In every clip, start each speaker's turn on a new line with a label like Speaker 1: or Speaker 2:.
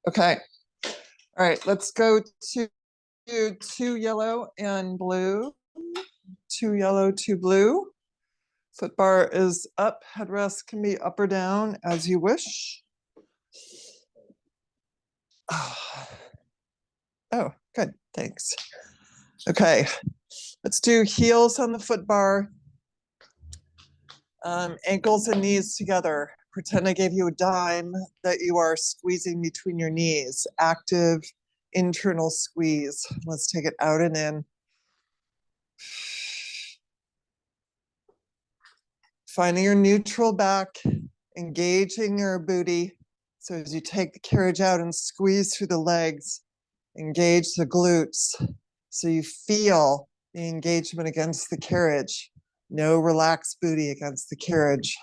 Speaker 1: Okay. All right, let's go to two yellow and blue. Two yellow, two blue. Foot bar is up. Headrest can be up or down as you wish. Oh, good. Thanks. Okay. Let's do heels on the foot bar. Ankles and knees together. Pretend I gave you a dime that you are squeezing between your knees. Active internal squeeze. Let's take it out and in. Finding your neutral back, engaging your booty. So as you take the carriage out and squeeze through the legs, engage the glutes. So you feel the engagement against the carriage. No relaxed booty against the carriage.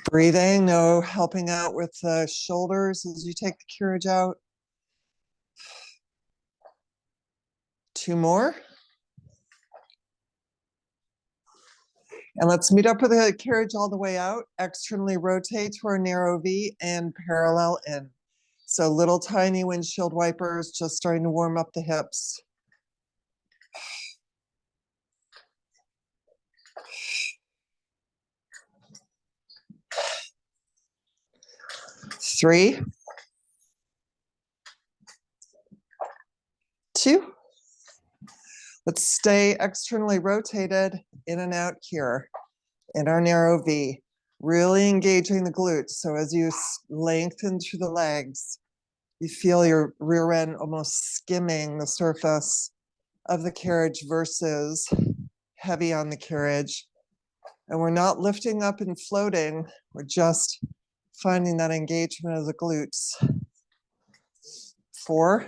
Speaker 1: Breathing, no helping out with the shoulders as you take the carriage out. Two more. And let's meet up with the carriage all the way out. Externally rotate to our narrow V and parallel in. So little tiny windshield wipers, just starting to warm up the hips. Three. Two. Let's stay externally rotated in and out here in our narrow V, really engaging the glutes. So as you lengthen through the legs, you feel your rear end almost skimming the surface of the carriage versus heavy on the carriage. And we're not lifting up and floating, we're just finding that engagement of the glutes. Four.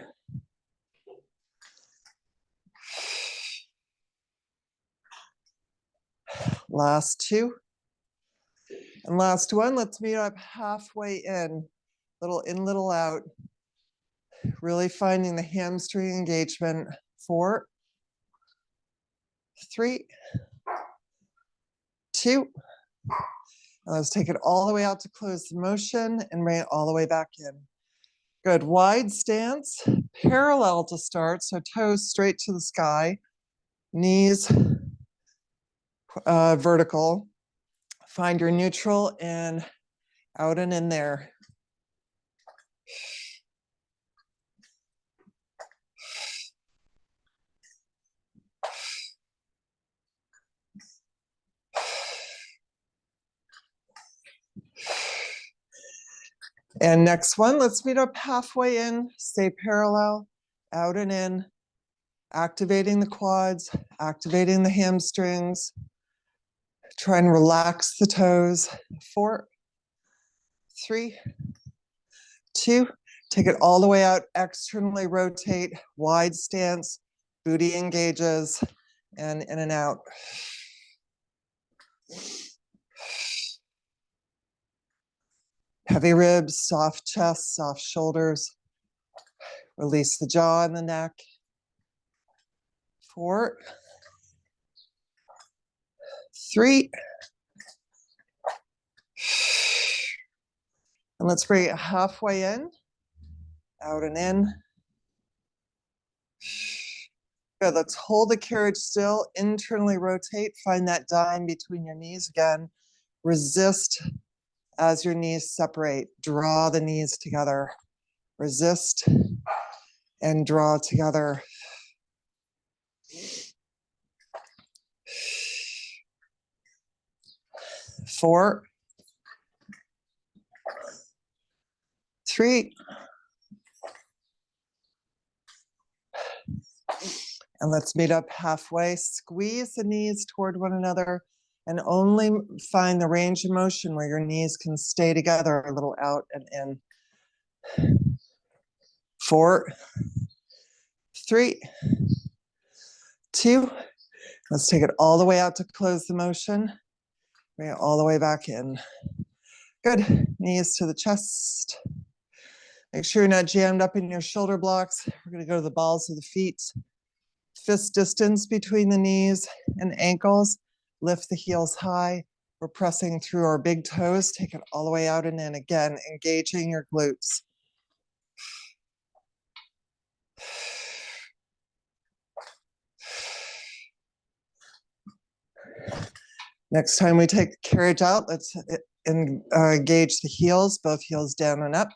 Speaker 1: Last two. And last one, let's meet up halfway in, little out. Really finding the hamstring engagement. 4, 3, 2. And let's take it all the way out to close the motion and bring it all the way back in. Good, wide stance, parallel to start, so toes straight to the sky, knees vertical. Find your neutral and out and in there. And next one, let's meet up halfway in, stay parallel, out and in, activating the quads, activating the hamstrings. Try and relax the toes. 4, 3, 2. Take it all the way out, externally rotate, wide stance, booty engages, and in and out. Heavy ribs, soft chest, soft shoulders. Release the jaw and the neck. 4, 3. And let's bring it halfway in, out and in. Good, let's hold the carriage still, internally rotate, find that dime between your knees again. Resist as your knees separate, draw the knees together. Resist and draw together. 4, 3. And let's meet up halfway. Squeeze the knees toward one another and only find the range of motion where your knees can stay together, a little out and in. 4, 3, 2. Let's take it all the way out to close the motion. Bring it all the way back in. Good, knees to the chest. Make sure you're not jammed up in your shoulder blocks. We're gonna go to the balls of the feet. Fist distance between the knees and ankles. Lift the heels high. We're pressing through our big toes. Take it all the way out and in. Again, engaging your glutes. Next time we take the carriage out, let's engage the heels, both heels down and up.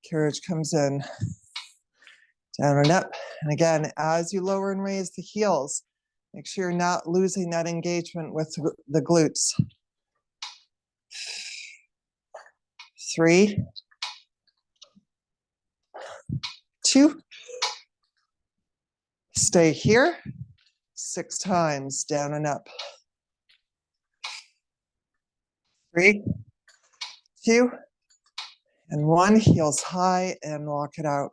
Speaker 1: Carriage comes in, down and up. And again, as you lower and raise the heels, make sure you're not losing that engagement with the glutes. 3, 2. Stay here. 6 times, down and up. 3, 2, and 1. Heels high and walk it out.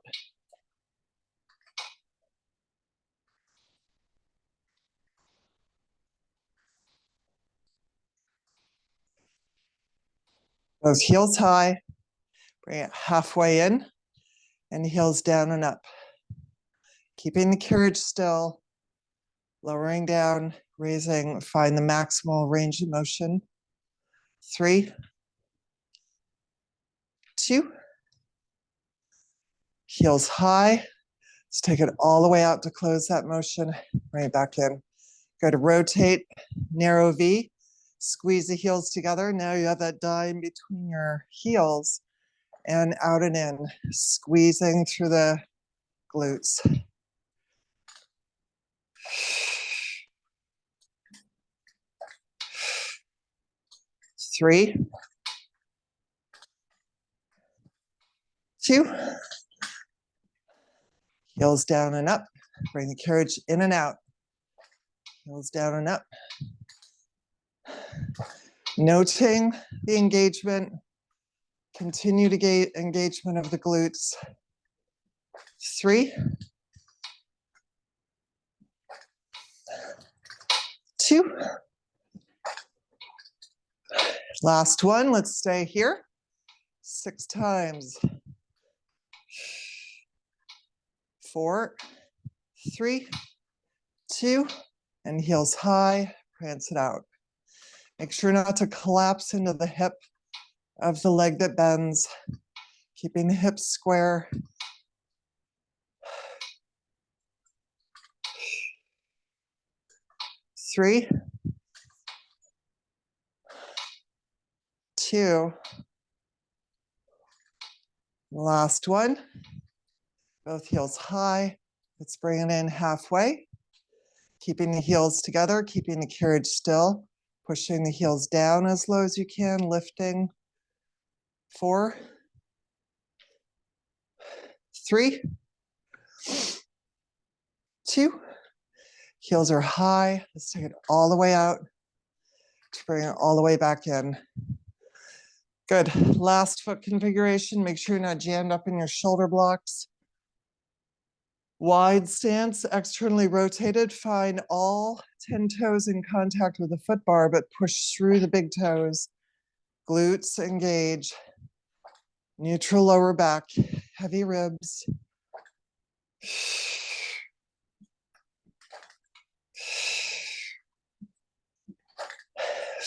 Speaker 1: Those heels high, bring it halfway in, and heels down and up. Keeping the carriage still, lowering down, raising, find the maximal range of motion. 3, 2, heels high. Let's take it all the way out to close that motion, bring it back in. Go to rotate, narrow V, squeeze the heels together. Now you have that dime between your heels and out and in, squeezing through the glutes. 3, 2, heels down and up. Bring the carriage in and out. Heels down and up. Noting the engagement. Continue to get engagement of the glutes. 3, 2. Last one. Let's stay here. 6 times. 4, 3, 2, and heels high, prance it out. Make sure not to collapse into the hip of the leg that bends, keeping the hips square. 3, 2, last one. Both heels high. Let's bring it in halfway. Keeping the heels together, keeping the carriage still, pushing the heels down as low as you can, lifting. 4, 3, 2, heels are high. Let's take it all the way out to bring it all the way back in. Good. Last foot configuration. Make sure you're not jammed up in your shoulder blocks. Wide stance, externally rotated. Find all 10 toes in contact with the foot bar, but push through the big toes. Glutes engage. Neutral lower back, heavy ribs.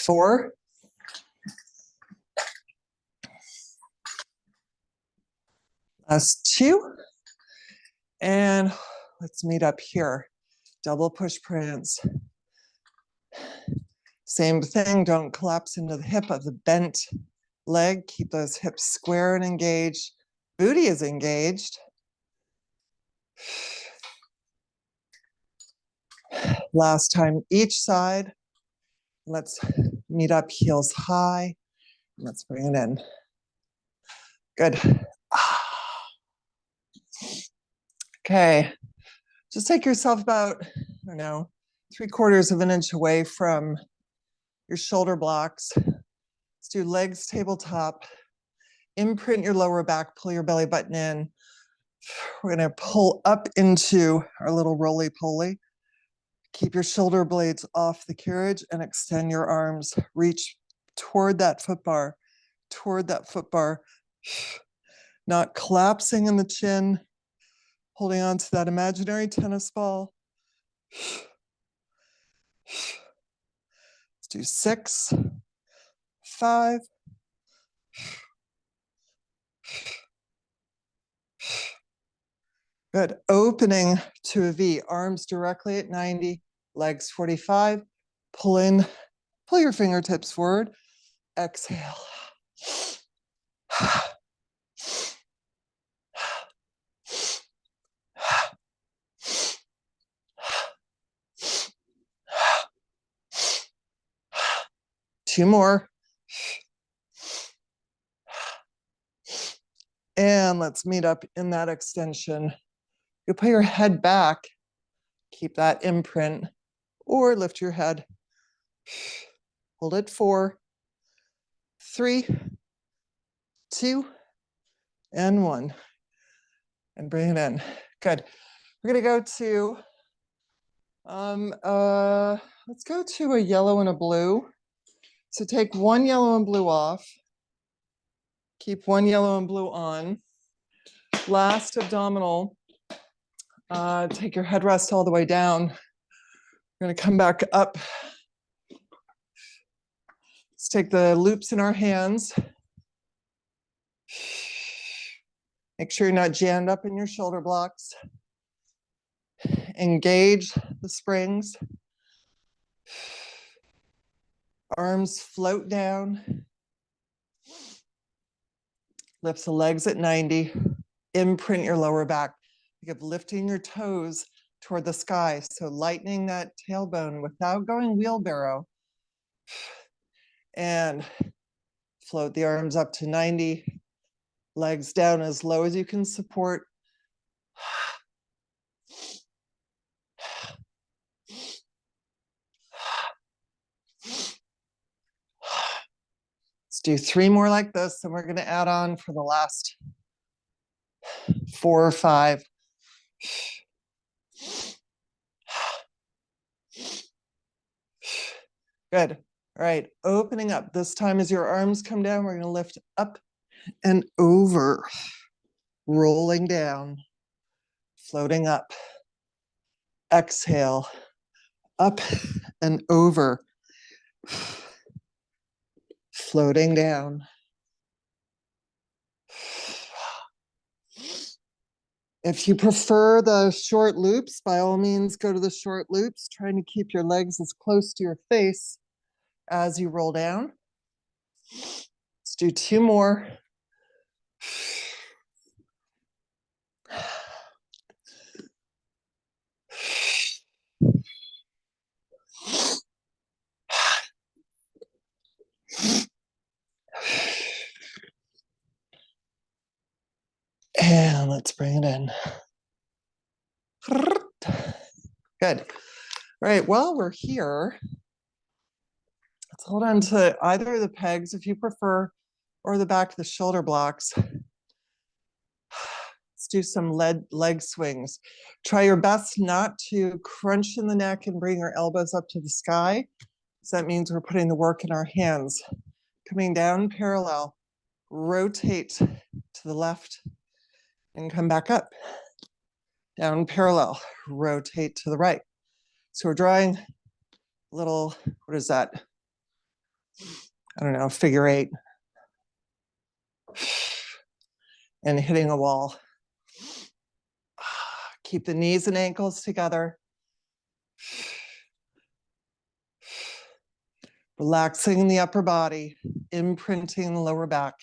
Speaker 1: 4, 2, and let's meet up here. Double push prance. Same thing, don't collapse into the hip of the bent leg. Keep those hips square and engaged. Booty is engaged. Last time each side. Let's meet up, heels high. Let's bring it in. Good. Okay, just take yourself about, I don't know, 3/4 of an inch away from your shoulder blocks. Let's do legs tabletop. Imprint your lower back, pull your belly button in. We're gonna pull up into our little roly-poly. Keep your shoulder blades off the carriage and extend your arms. Reach toward that foot bar, not collapsing in the chin, holding on to that imaginary tennis ball. Let's do 6, 5. Good. Opening to a V, arms directly at 90, legs 45. Pull in, pull your fingertips forward. Exhale. Two more. And let's meet up in that extension. You put your head back, keep that imprint, or lift your head. Hold it 4, 3, 2, and 1. And bring it in. Good. We're gonna go to, let's go to a yellow and a blue. So take one yellow and blue off. Keep one yellow and blue on. Last abdominal. Take your headrest all the way down. We're gonna come back up. Let's take the loops in our hands. Make sure you're not jammed up in your shoulder blocks. Engage the springs. Arms float down. Lift the legs at 90. Imprint your lower back. Think of lifting your toes toward the sky. So lightening that tailbone without going wheelbarrow. And float the arms up to 90. Legs down as low as you can support. Let's do 3 more like this, and we're going to add on for the last 4 or 5. Good. All right, opening up. This time as your arms come down, we're going to lift up and over, rolling down, floating up. Exhale, up and over, floating down. If you prefer the short loops, by all means, go to the short loops, trying to keep your legs as close to your face as you roll down. Let's do 2 more. And let's bring it in. Good. All right, while we're here, let's hold on to either of the pegs if you prefer, or the back of the shoulder blocks. Let's do some leg swings. Try your best not to crunch in the neck and bring your elbows up to the sky. So that means we're putting the work in our hands. Coming down parallel, rotate to the left and come back up. Down parallel, rotate to the right. So we're drawing a little, what is that? I don't know, figure 8. And hitting a wall. Keep the knees and ankles together. Relaxing the upper body, imprinting the lower back.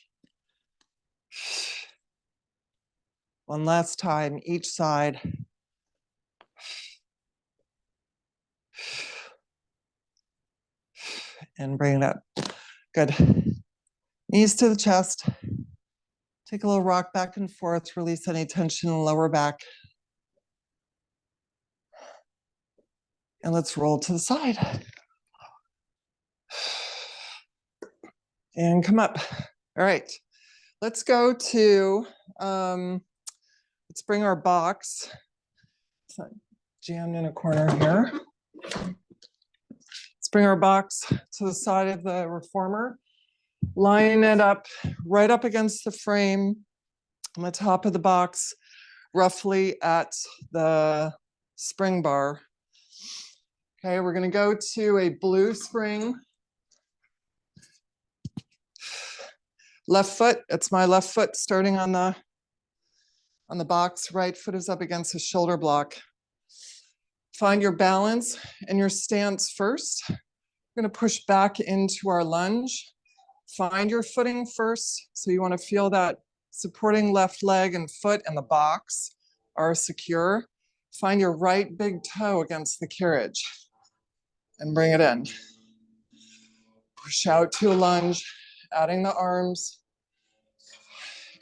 Speaker 1: One last time, each side. And bring it up. Good. Knees to the chest. Take a little rock back and forth, release any tension in the lower back. And let's roll to the side. And come up. All right. Let's go to, let's bring our box. It's not jammed in a corner here. Let's bring our box to the side of the reformer. Line it up right up against the frame on the top of the box, roughly at the spring bar. Okay, we're going to go to a blue spring. Left foot, it's my left foot starting on the box. Right foot is up against the shoulder block. Find your balance and your stance first. We're gonna push back into our lunge. Find your footing first. So you wanna feel that supporting left leg and foot and the box are secure. Find your right big toe against the carriage and bring it in. Push out to a lunge, adding the arms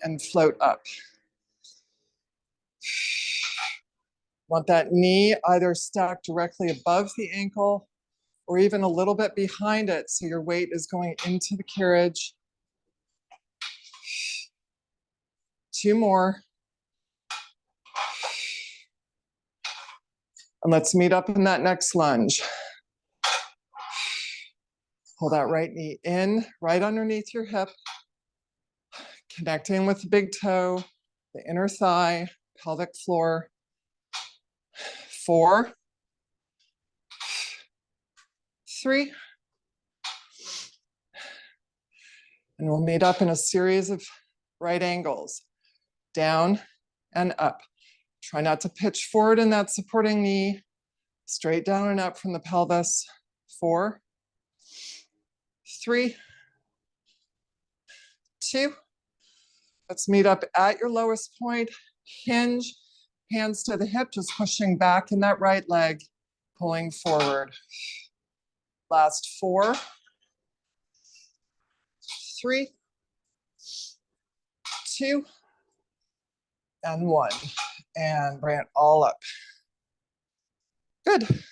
Speaker 1: and float up. Want that knee either stacked directly above the ankle or even a little bit behind it, so your weight is going into the carriage. 2 more. And let's meet up in that next lunge. Pull that right knee in, right underneath your hip, connecting with the big toe, the inner thigh, pelvic floor. 4, 3, and we'll meet up in a series of right angles, down and up. Try not to pitch forward in that supporting knee, straight down and up from the pelvis. 4, 3, 2. Let's meet up at your lowest point. Hinge, hands to the hip, just pushing back in that right leg, pulling forward. Last 4, 3, 2, and 1. And bring it all up. Good.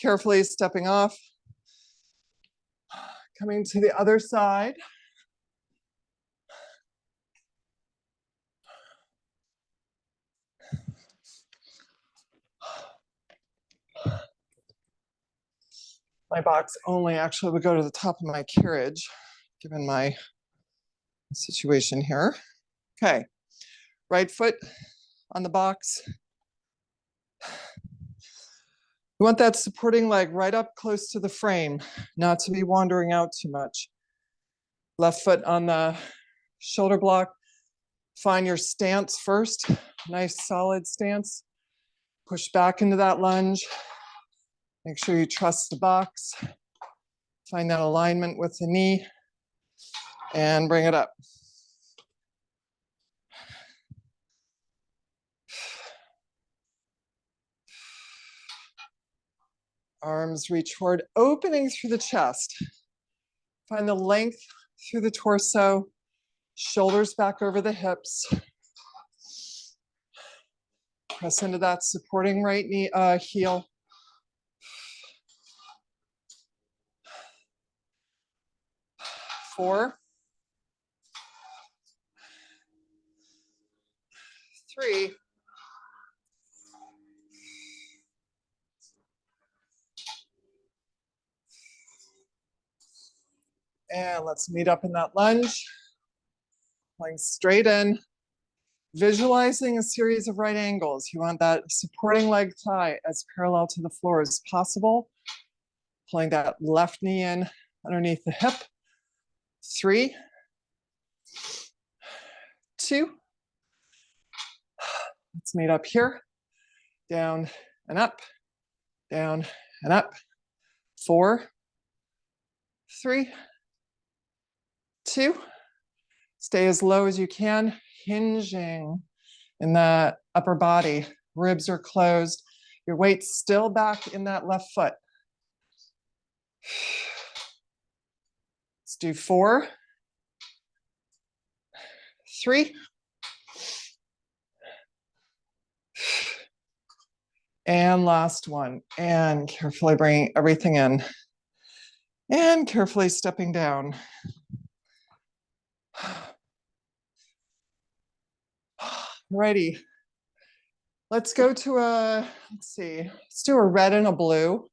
Speaker 1: Carefully stepping off. Coming to the other side. My box only actually would go to the top of my carriage, given my situation here. Okay, right foot on the box. You want that supporting leg right up close to the frame, not to be wandering out too much. Left foot on the shoulder block. Find your stance first, nice solid stance. Push back into that lunge. Make sure you trust the box. Find that alignment with the knee and bring it up. Arms reach forward, opening through the chest. Find the length through the torso, shoulders back over the hips. Press into that supporting right knee, heel. 4, 3, and let's meet up in that lunge. Going straight in, visualizing a series of right angles. You want that supporting leg thigh as parallel to the floor as possible. Pulling that left knee in underneath the hip. 3, 2. Let's meet up here. Down and up, down and up. 4, 3, 2. Stay as low as you can, hinging in the upper body. Ribs are closed. Your weight's still back in that left foot. Let's do 4, 3, and last one. And carefully bringing everything in. And carefully stepping down. Righty. Let's go to let's do a red and a blue.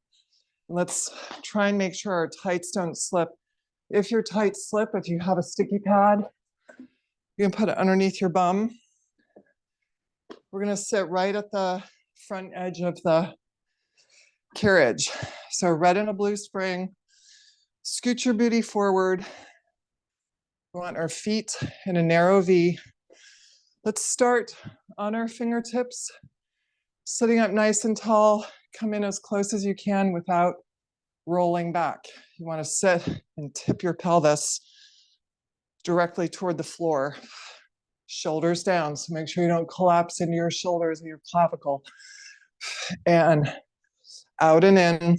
Speaker 1: Let's try and make sure our tights don't slip. If your tights slip, if you have a sticky pad, you can put it underneath your bum. We're gonna sit right at the front edge of the carriage. So red and a blue spring. Scoot your booty forward. We want our feet in a narrow V. Let's start on our fingertips, sitting up nice and tall. Come in as close as you can without rolling back. You want to sit and tip your pelvis directly toward the floor. Shoulders down, so make sure you don't collapse into your shoulders or your clavicle. And out and in,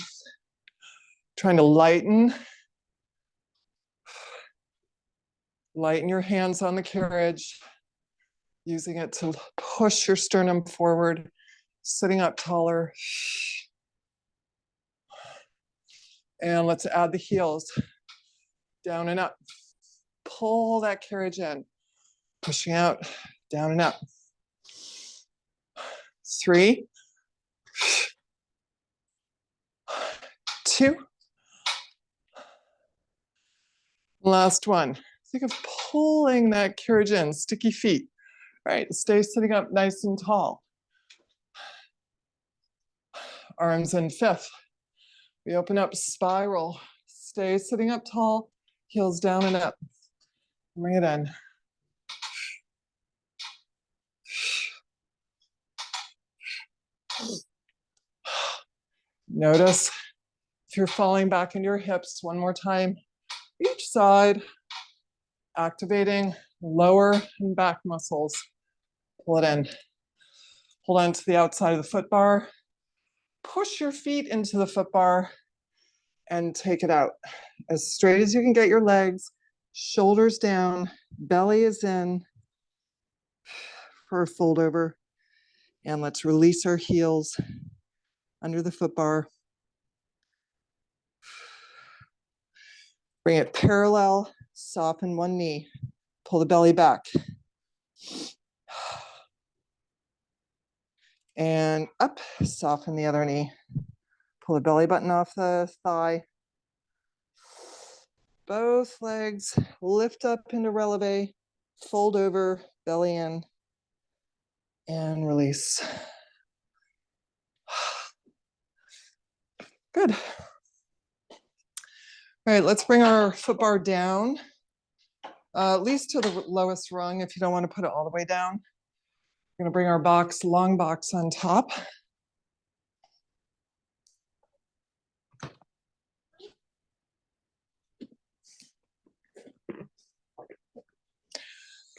Speaker 1: trying to lighten your hands on the carriage, using it to push your sternum forward, sitting up taller. And let's add the heels, down and up. Pull that carriage in, pushing out, down and up. 3, 2. Last one. Think of pulling that carriage in, sticky feet. All right, stay sitting up nice and tall. Arms in 5th. We open up, spiral. Stay sitting up tall, heels down and up. Bring it in. Notice if you're falling back into your hips. One more time, each side, activating lower and back muscles. Pull it in. Hold on to the outside of the foot bar. Push your feet into the foot bar and take it out. As straight as you can get your legs, shoulders down, belly is in for a fold over. And let's release our heels under the foot bar. Bring it parallel, soften one knee, pull the belly back. And up, soften the other knee. Pull the belly button off the thigh. Both legs lift up into releve, fold over, belly in, and release. Good. All right, let's bring our foot bar down, at least to the lowest rung if you don't want to put it all the way down. We're going to bring our box, long box on top.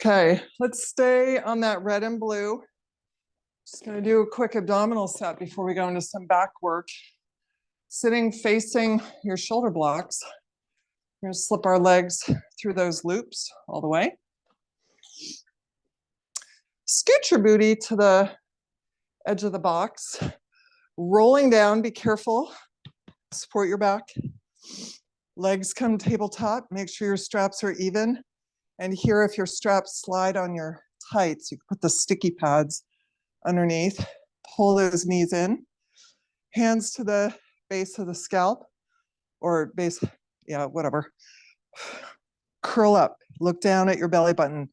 Speaker 1: Okay, let's stay on that red and blue. Just going to do a quick abdominal set before we go into some back work. Sitting facing your shoulder blocks. We're going to slip our legs through those loops all the way. Scoot your booty to the edge of the box. Rolling down, be careful. Support your back. Legs come tabletop. Make sure your straps are even. And here, if your straps slide on your tights, you can put the sticky pads underneath. Pull those knees in. Hands to the base of the scalp or base, yeah, whatever. Curl up. Look down at your belly button.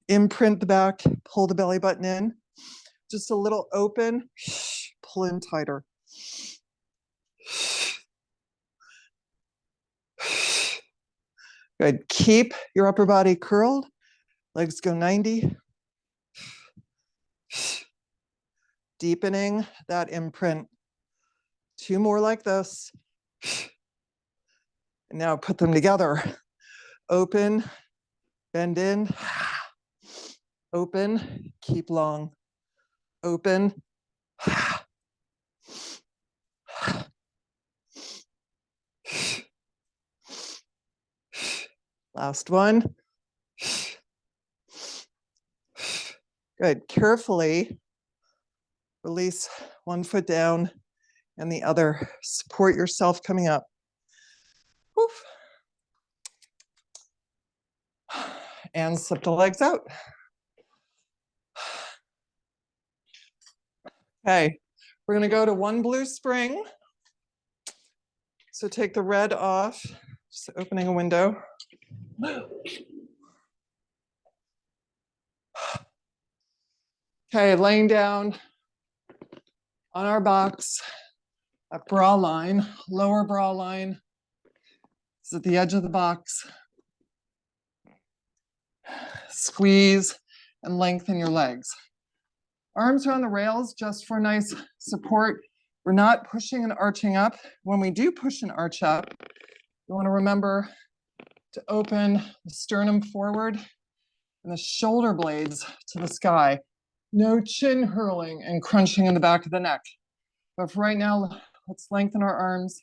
Speaker 1: Imprint the back, pull the belly button in. Just a little open, pull in tighter. Good, keep your upper body curled. Legs go 90. Deepening that imprint. 2 more like this. And now put them together. Open, bend in. Open, keep long. Open. Last one. Good. Carefully release one foot down and the other. Support yourself coming up. Oof. And slip the legs out. Okay, we're going to go to one blue spring. So take the red off, just opening a window. Okay, laying down on our box, a bra line, lower bra line is at the edge of the box. Squeeze and lengthen your legs. Arms are on the rails just for nice support. We're not pushing and arching up. When we do push and arch up, you want to remember to open the sternum forward and the shoulder blades to the sky. No chin hurling and crunching in the back of the neck. But for right now, let's lengthen our arms.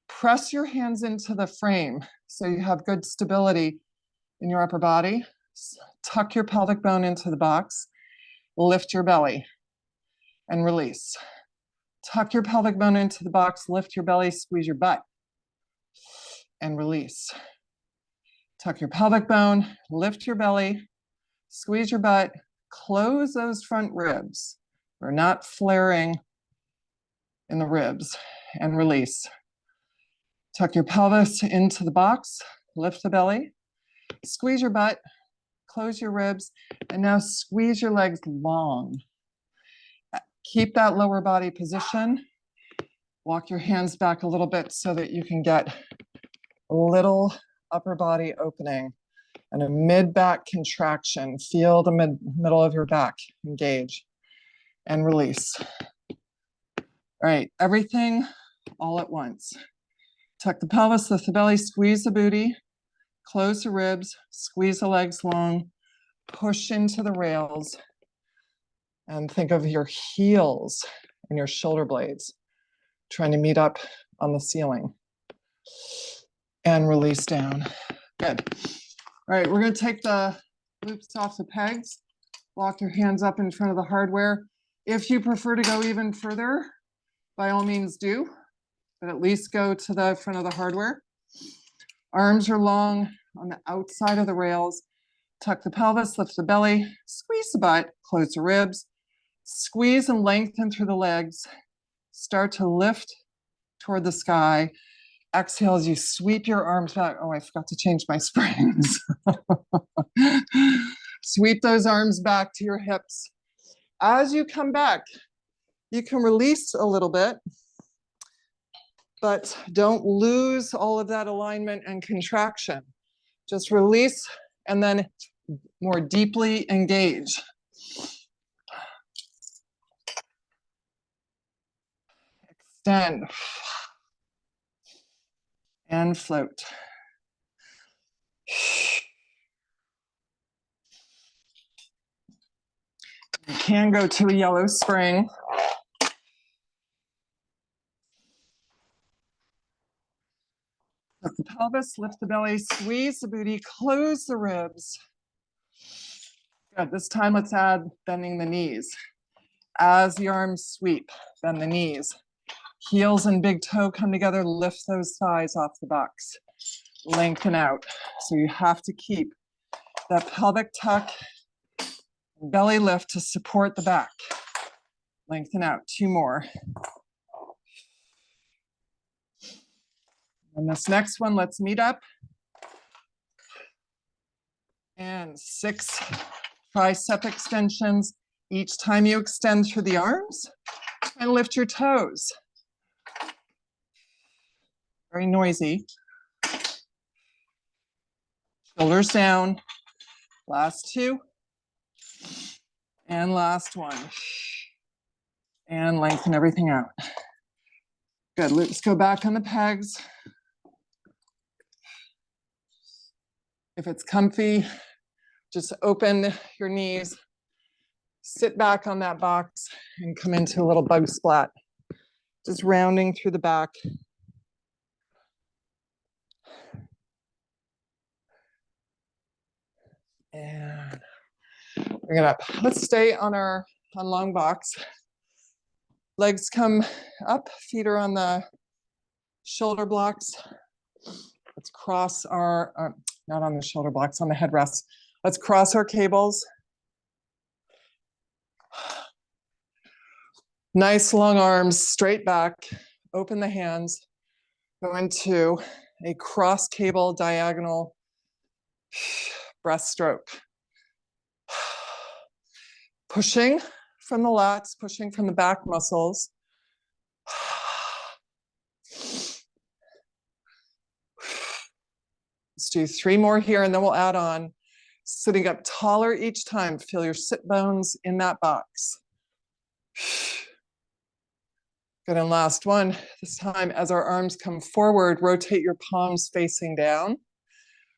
Speaker 1: Press your hands into the frame so you have good stability in your upper body. Tuck your pelvic bone into the box. Lift your belly and release. Tuck your pelvic bone into the box, lift your belly, squeeze your butt and release. Tuck your pelvic bone, lift your belly, squeeze your butt, close those front ribs. We're not flaring in the ribs and release. Tuck your pelvis into the box, lift the belly, squeeze your butt, close your ribs, and now squeeze your legs long. Keep that lower body position. Walk your hands back a little bit so that you can get a little upper body opening and a mid-back contraction. Feel the middle of your back engage and release. All right, everything all at once. Tuck the pelvis, lift the belly, squeeze the booty, close the ribs, squeeze the legs long, push into the rails, and think of your heels and your shoulder blades trying to meet up on the ceiling. And release down. Good. All right, we're going to take the loops off the pegs. Walk your hands up in front of the hardware. If you prefer to go even further, by all means do, but at least go to the front of the hardware. Arms are long on the outside of the rails. Tuck the pelvis, lift the belly, squeeze the butt, close the ribs, squeeze and lengthen through the legs. Start to lift toward the sky. Exhale as you sweep your arms back. Oh, I forgot to change my springs. Sweep those arms back to your hips. As you come back, you can release a little bit, but don't lose all of that alignment and contraction. Just release and then more deeply engage. Extend and float. You can go to a yellow spring. Lift the pelvis, lift the belly, squeeze the booty, close the ribs. Good. This time let's add bending the knees. As the arms sweep, bend the knees. Heels and big toe come together, lift those thighs off the box. Lengthen out. So you have to keep that pelvic tuck, belly lift to support the back. Lengthen out. 2 more. And this next one, let's meet up. And 6 tricep extensions. Each time you extend through the arms, and lift your toes. Very noisy. Shoulders down. Last 2. And last 1. And lengthen everything out. Good. Let's go back on the pegs. If it's comfy, just open your knees, sit back on that box, and come into a little bug splat. Just rounding through the back. And bring it up. Let's stay on long box. Legs come up, feet are on the shoulder blocks. Let's cross our, not on the shoulder blocks, on the headrest. Let's cross our cables. Nice long arms, straight back, open the hands, go into a cross cable diagonal breaststroke. Pushing from the lats, pushing from the back muscles. Let's do 3 more here and then we'll add on Sitting up taller each time. Feel your sit bones in that box. Good, and last one. This time, as our arms come forward, rotate your palms facing down.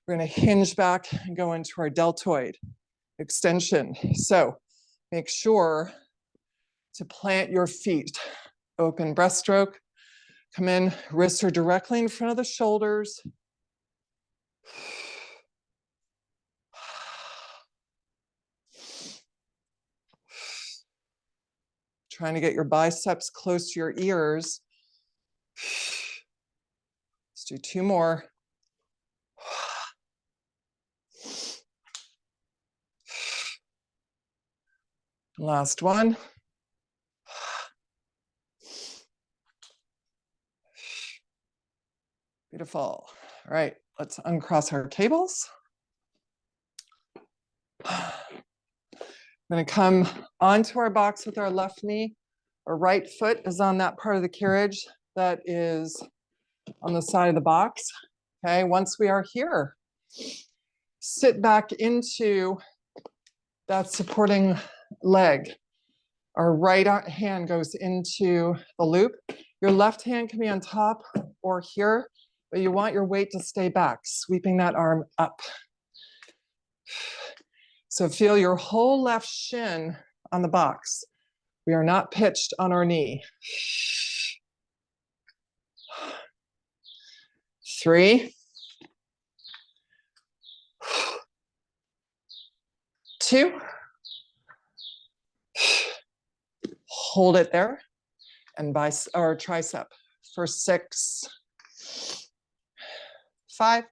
Speaker 1: We're going to hinge back and go into our deltoid extension. So make sure to plant your feet. Open breaststroke. Come in, wrists are directly in front of the shoulders. Trying to get your biceps close to your ears. Let's do 2 more. Last one. Beautiful. All right, let's uncross our tables. I'm going to come onto our box with our left knee. Our right foot is on that part of the carriage that is on the side of the box. Okay, once we are here, sit back into that supporting leg. Our right hand goes into the loop. Your left hand can be on top or here, but you want your weight to stay back, sweeping that arm up. So feel your whole left shin on the box. We are not pitched on our knee. 3, 2, hold it there, and or tricep for 6, 5.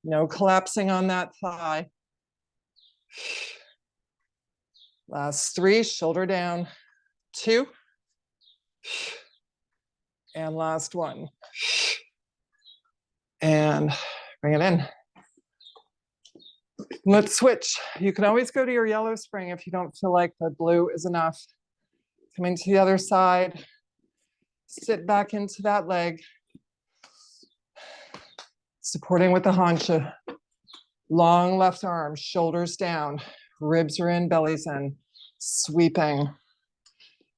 Speaker 1: No collapsing on that thigh. Last 3, shoulder down. 2. And last 1. And bring it in. Let's switch. You can always go to your yellow spring if you don't feel like the blue is enough. Coming to the other side. Sit back into that leg. Supporting with the hauncha. Long left arm, shoulders down. Ribs are in, belly's in. Sweeping.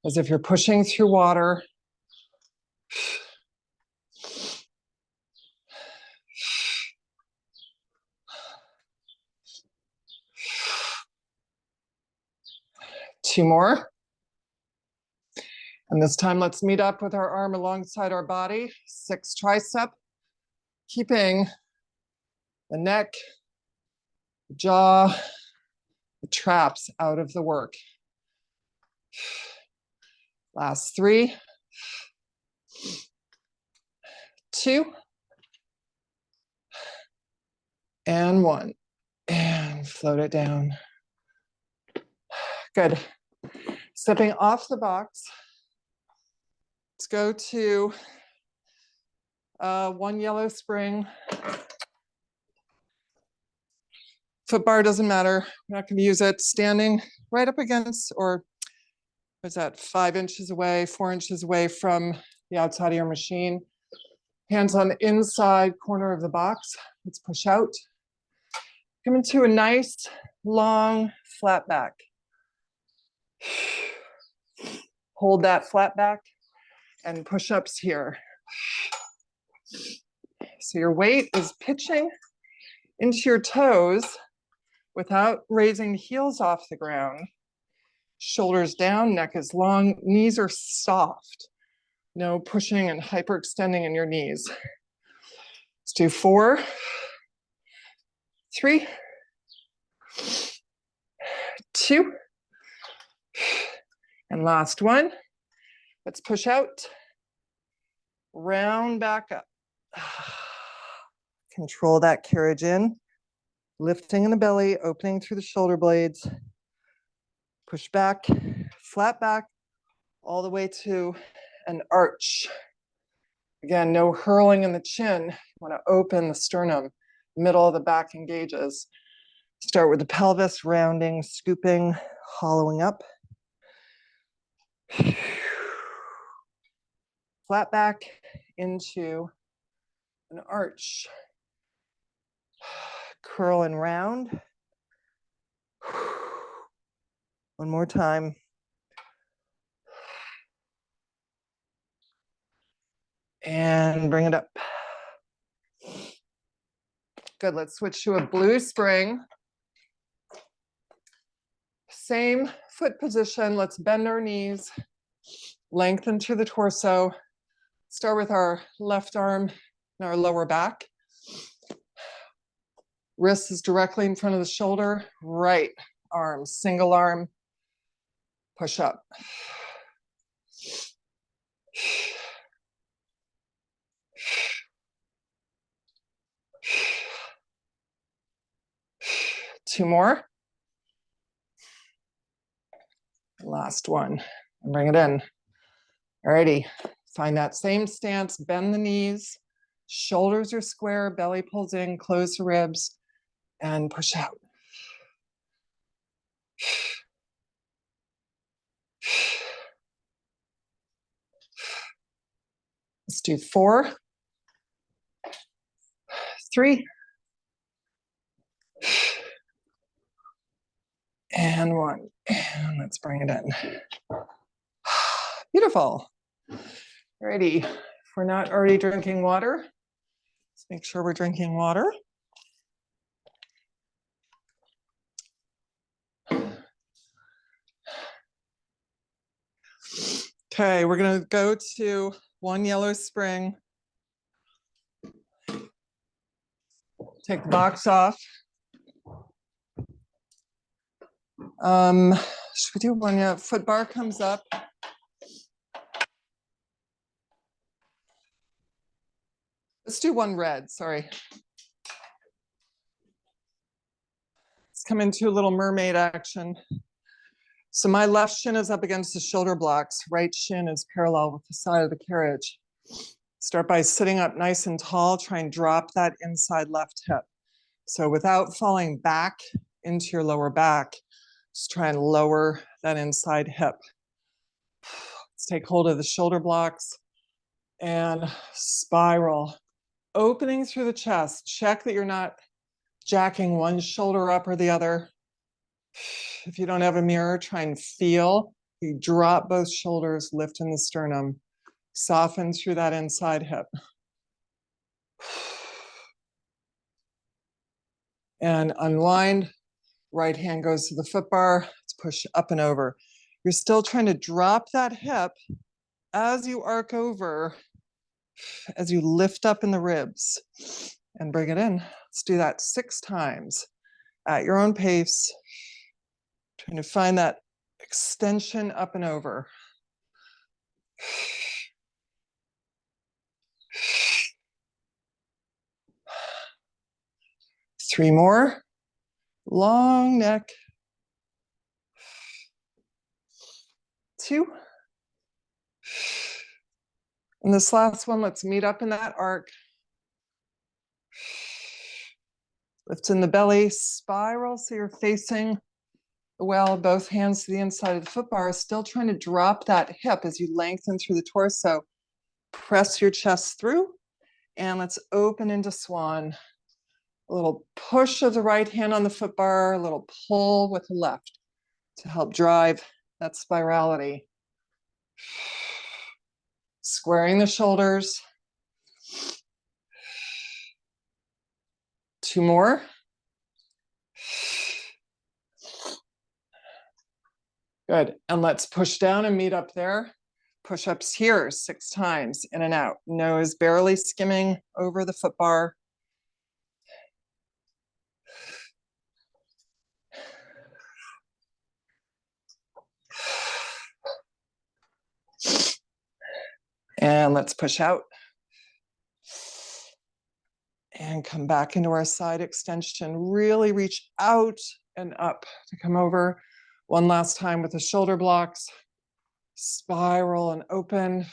Speaker 1: As if you're pushing through water. Two more. And this time, let's meet up with our arm alongside our body. 6 tricep, keeping the neck, the jaw, the traps out of the work. Last 3, 2, and 1. And float it down. Good. Stepping off the box. Let's go to 1 yellow spring. Foot bar doesn't matter. We're not going to use it. Standing right up against, or what's that, 5 inches away, 4 inches away from the outside of your machine. Hands on the inside corner of the box. Let's push out. Come into a nice, long, flat back. Hold that flat back and push-ups here. So your weight is pitching into your toes without raising the heels off the ground. Shoulders down, neck is long, knees are soft. No pushing and hyperextending in your knees. Let's do 4, 3, 2, and last 1. Let's push out, round back up. Control that carriage in, lifting in the belly, opening through the shoulder blades. Push back, flat back, all the way to an arch. Again, no hurling in the chin. You want to open the sternum, middle of the back engages. Start with the pelvis, rounding, scooping, hollowing up. Flat back into an arch. Curl and round. One more time. And bring it up. Good, let's switch to a blue spring. Same foot position, let's bend our knees, lengthen to the torso. Start with our left arm and our lower back. Wrist is directly in front of the shoulder. Right arm, single arm, push up. Two more. Last one, and bring it in. Alrighty, find that same stance, bend the knees, shoulders are square, belly pulls in, close the ribs, and push out. Let's do 4, 3, and 1. And let's bring it in. Beautiful. Alrighty, if we're not already drinking water, let's make sure we're drinking water. Okay, we're gonna go to one yellow spring. Take the box off. Should we do one? Yeah, foot bar comes up. Let's do one red, sorry. Let's come into a little mermaid action. So my left shin is up against the shoulder blocks. Right shin is parallel with the side of the carriage. Start by sitting up nice and tall. Try and drop that inside left hip. So without falling back into your lower back, just try and lower that inside hip. Let's take hold of the shoulder blocks and spiral. Opening through the chest. Check that you're not jacking one shoulder up or the other. If you don't have a mirror, try and feel. You drop both shoulders, lift in the sternum. Soften through that inside hip. And unwind. Right hand goes to the foot bar. Let's push up and over. You're still trying to drop that hip as you arc over, as you lift up in the ribs and bring it in. Let's do that 6 times at your own pace. Trying to find that extension up and over. Three more. Long neck. 2. And this last one, let's meet up in that arc. Lift in the belly, spiral so you're facing the well, both hands to the inside of the foot bar, still trying to drop that hip as you lengthen through the torso. Press your chest through, and let's open into swan. A little push of the right hand on the foot bar, a little pull with the left to help drive that spirality. Squaring the shoulders. 2 more. Good, and let's push down and meet up there. Push-ups here 6 times, in and out. Nose barely skimming over the foot bar. And let's push out. And come back into our side extension. Really reach out and up to come over. One last time with the shoulder blocks. Spiral and open.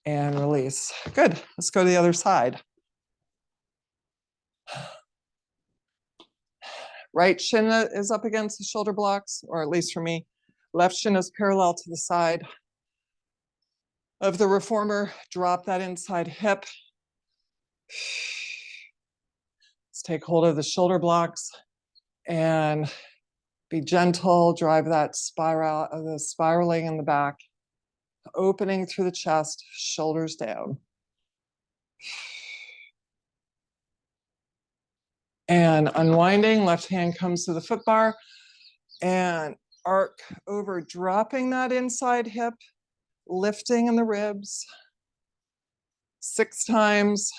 Speaker 1: And release. Good. Let's go to the other side. Right shin is up against the shoulder blocks, or at least for me. Left shin is parallel to the side of the reformer. Drop that inside hip. Let's take hold of the shoulder blocks and be gentle, drive that spiral, the spiraling in the back, opening through the chest, shoulders down. And unwinding, left hand comes to the foot bar and arc over, dropping that inside hip, lifting in the ribs. 6 times.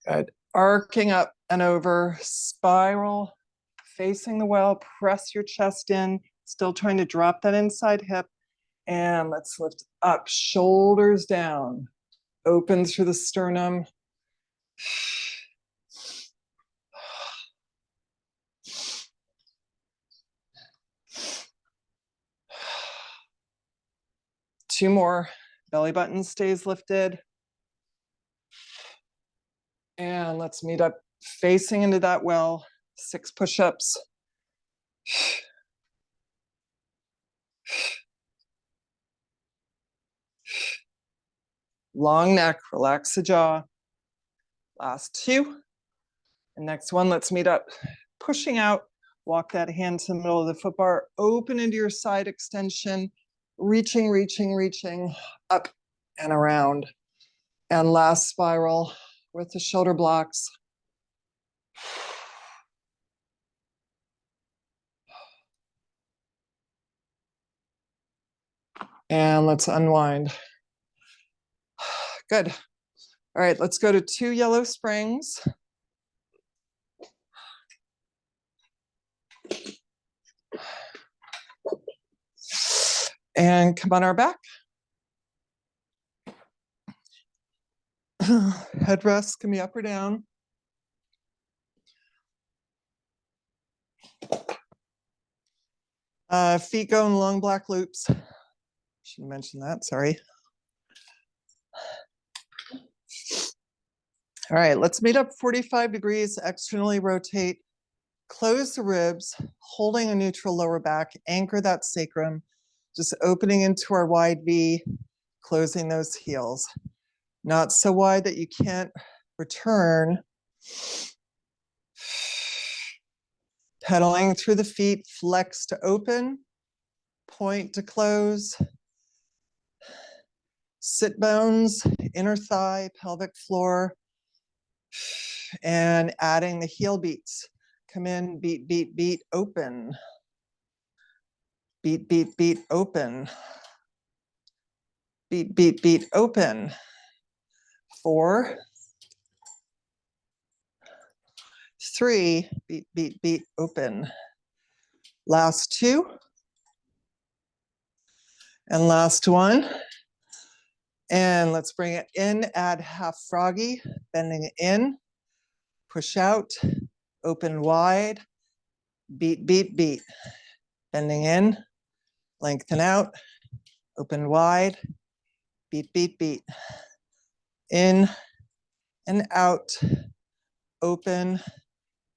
Speaker 1: Good. Arcing up and over, spiral, facing the well, press your chest in, still trying to drop that inside hip. And let's lift up, shoulders down, open through the sternum. Two more, belly button stays lifted. And let's meet up facing into that well, 6 push-ups. Long neck, relax the jaw. Last 2. And next one, let's meet up, pushing out, walk that hand to the middle of the foot bar, open into your side extension, reaching, reaching, reaching, up and around. And last spiral with the shoulder blocks. And let's unwind. Good. All right, let's go to 2 yellow springs. And come on our back. Headrest can be up or down. Feet go in long black loops. Should mention that, sorry. All right, let's meet up 45 degrees, externally rotate, close the ribs, holding a neutral lower back, anchor that sacrum, just opening into our wide V, closing those heels. Not so wide that you can't return. Pedaling through the feet, flex to open, point to close. Sit bones, inner thigh, pelvic floor, and adding the heel beats. Come in, beat, beat, beat, open. Beat, beat, beat, open. Beat, beat, beat, open. 4, 3, beat, beat, beat, open. Last 2. And last 1. And let's bring it in, add half froggy, bending in, push out, open wide, beat, beat, beat. Bending in, lengthen out, open wide, beat, beat, beat. In and out, open,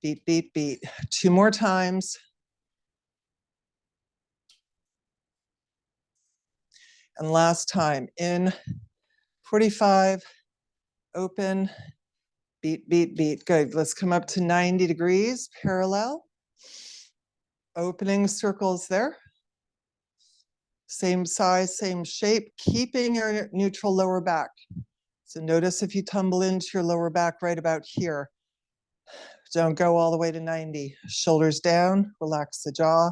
Speaker 1: beat, beat, beat. 2 more times. And last time, in, 45, open, beat, beat, beat. Good, let's come up to 90 degrees, parallel. Opening circles there. Same size, same shape, keeping your neutral lower back. So notice if you tumble into your lower back right about here. Don't go all the way to 90. Shoulders down, relax the jaw.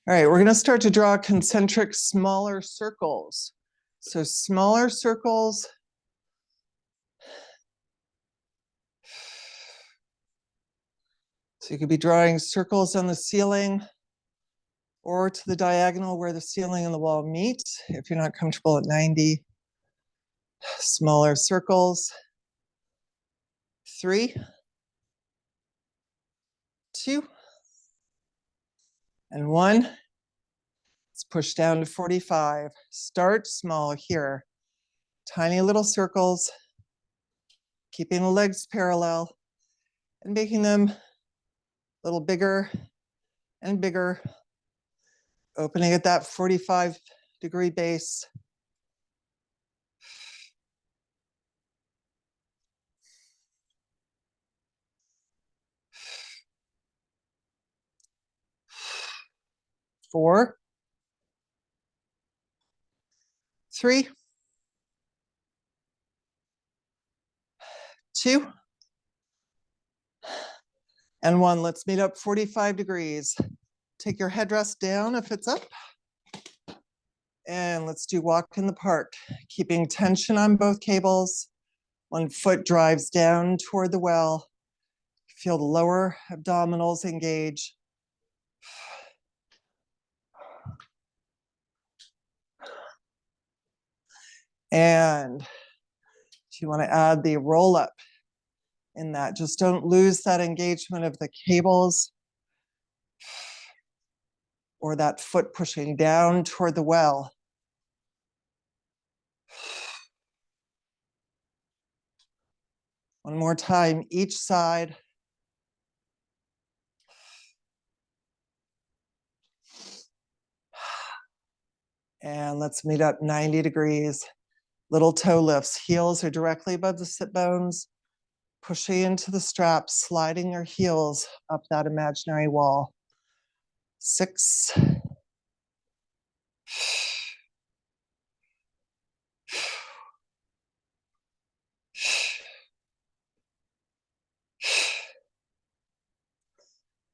Speaker 1: All right, we're gonna start to draw concentric smaller circles. So smaller circles. So you could be drawing circles on the ceiling or to the diagonal where the ceiling and the wall meet if you're not comfortable at 90. Smaller circles. 3, 2, and 1. Let's push down to 45. Start small here. Tiny little circles, keeping the legs parallel and making them a little bigger and bigger, opening at that 45-degree base. Four, 3, 2, and 1. Let's meet up 45 degrees. Take your headrest down if it's up. And let's do walk in the park, keeping tension on both cables. One foot drives down toward the well. Feel the lower abdominals engage. And if you want to add the roll up in that, just don't lose that engagement of the cables or that foot pushing down toward the well. One more time, each side. And let's meet up 90 degrees. Little toe lifts. Heels are directly above the sit bones. Pushing into the straps, sliding your heels up that imaginary wall. 6.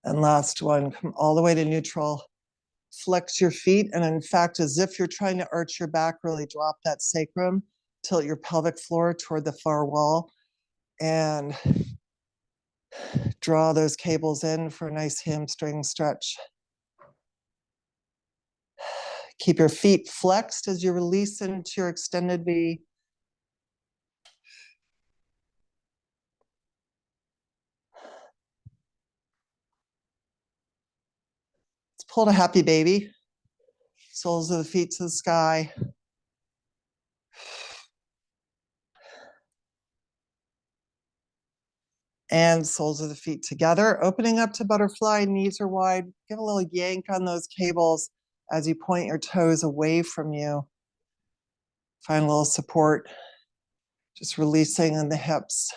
Speaker 1: And last one, come all the way to neutral. Flex your feet, and in fact, as if you're trying to arch your back, really drop that sacrum, tilt your pelvic floor toward the far wall, and draw those cables in for a nice hamstring stretch. Keep your feet flexed as you release into your extended V. Let's pull to happy baby. Soles of the feet to the sky. And soles of the feet together, opening up to butterfly, knees are wide. Give a little yank on those cables as you point your toes away from you. Find a little support, just releasing in the hips.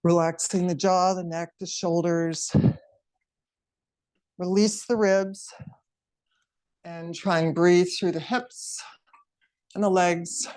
Speaker 1: Relaxing the jaw, the neck, the shoulders. Release the ribs and try and breathe through the hips and the legs.